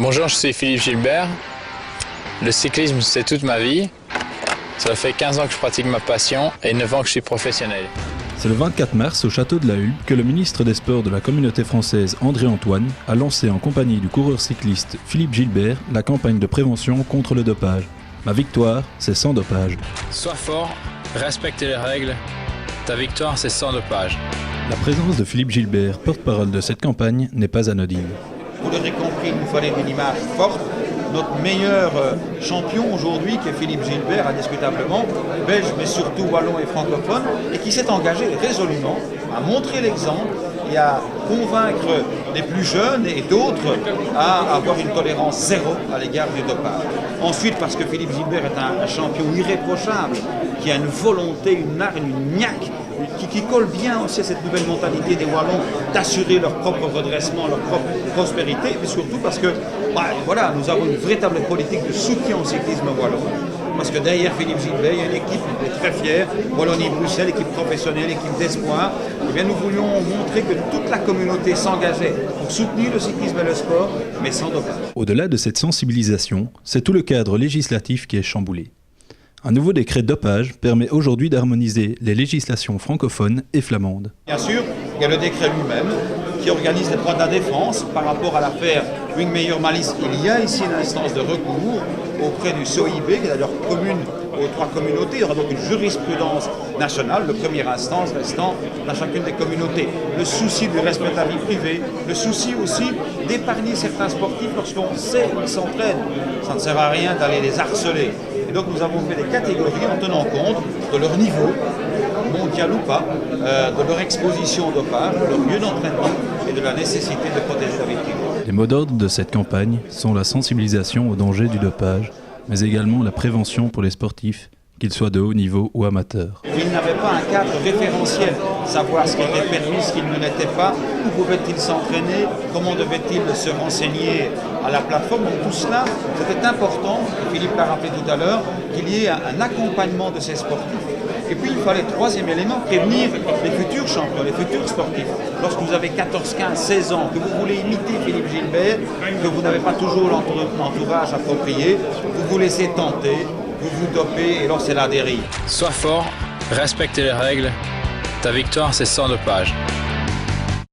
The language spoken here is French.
Bonjour, je suis Philippe Gilbert. Le cyclisme, c'est toute ma vie. Ça fait 15 ans que je pratique ma passion et 9 ans que je suis professionnel. C'est le 24 mars au château de la Hulpe que le ministre des Sports de la communauté française André Antoine a lancé en compagnie du coureur cycliste Philippe Gilbert la campagne de prévention contre le dopage. Ma victoire, c'est sans dopage. Sois fort, respecte les règles. Ta victoire, c'est sans dopage. La présence de Philippe Gilbert, porte-parole de cette campagne, n'est pas anodine. Vous l'aurez compris, il nous fallait une image forte. Notre meilleur champion aujourd'hui, qui est Philippe Gilbert, indiscutablement, belge mais surtout wallon et francophone, et qui s'est engagé résolument à montrer l'exemple et à convaincre les plus jeunes et d'autres à avoir une tolérance zéro à l'égard du dopage. Ensuite, parce que Philippe Gilbert est un champion irréprochable, qui a une volonté, une hargne, une niaque, qui colle bien aussi à cette nouvelle mentalité des Wallons d'assurer leur propre redressement, leur propre prospérité, mais surtout parce que voilà, nous avons une véritable politique de soutien au cyclisme wallon. Parce que derrière Philippe Gilbert, il y a une équipe très fière, Wallonie-Bruxelles, équipe professionnelle, équipe d'espoir. Eh bien, nous voulions montrer que toute la communauté s'engageait pour soutenir le cyclisme et le sport, mais sans dopage. Au-delà de cette sensibilisation, c'est tout le cadre législatif qui est chamboulé. Un nouveau décret dopage permet aujourd'hui d'harmoniser les législations francophones et flamandes. Bien sûr, il y a le décret lui-même qui organise les droits de la défense par rapport à l'affaire Wingmeyer-Malice. Il y a ici une instance de recours auprès du SOIB, qui est d'ailleurs commune aux trois communautés. Il y aura donc une jurisprudence nationale, le première instance restant dans chacune des communautés. Le souci du respect de la vie privée, le souci aussi d'épargner certains sportifs lorsqu'on sait qu'ils s'entraînent. Ça ne sert à rien d'aller les harceler. Et donc nous avons fait des catégories en tenant compte de leur niveau, mondial ou pas, de leur exposition au dopage, de leur lieu d'entraînement et de la nécessité de protéger la victime. Les mots d'ordre de cette campagne sont la sensibilisation au danger du dopage, mais également la prévention pour les sportifs, qu'ils soient de haut niveau ou amateurs. Ils n'avaient pas un cadre référentiel, savoir ce qui était permis, ce qui ne l'était pas, où pouvaient-ils s'entraîner, comment devaient-ils se renseigner à la plateforme. Donc tout cela, c'était important, Philippe l'a rappelé tout à l'heure, qu'il y ait un accompagnement de ces sportifs. Et puis il fallait, troisième élément, prévenir les futurs champions, les futurs sportifs. Lorsque vous avez 14, 15, 16 ans, que vous voulez imiter Philippe Gilbert, que vous n'avez pas toujours l'entourage approprié, vous vous laissez tenter, vous vous dopez et alors c'est la dérive. Sois fort, respecte les règles. Ta victoire, c'est sans dopage.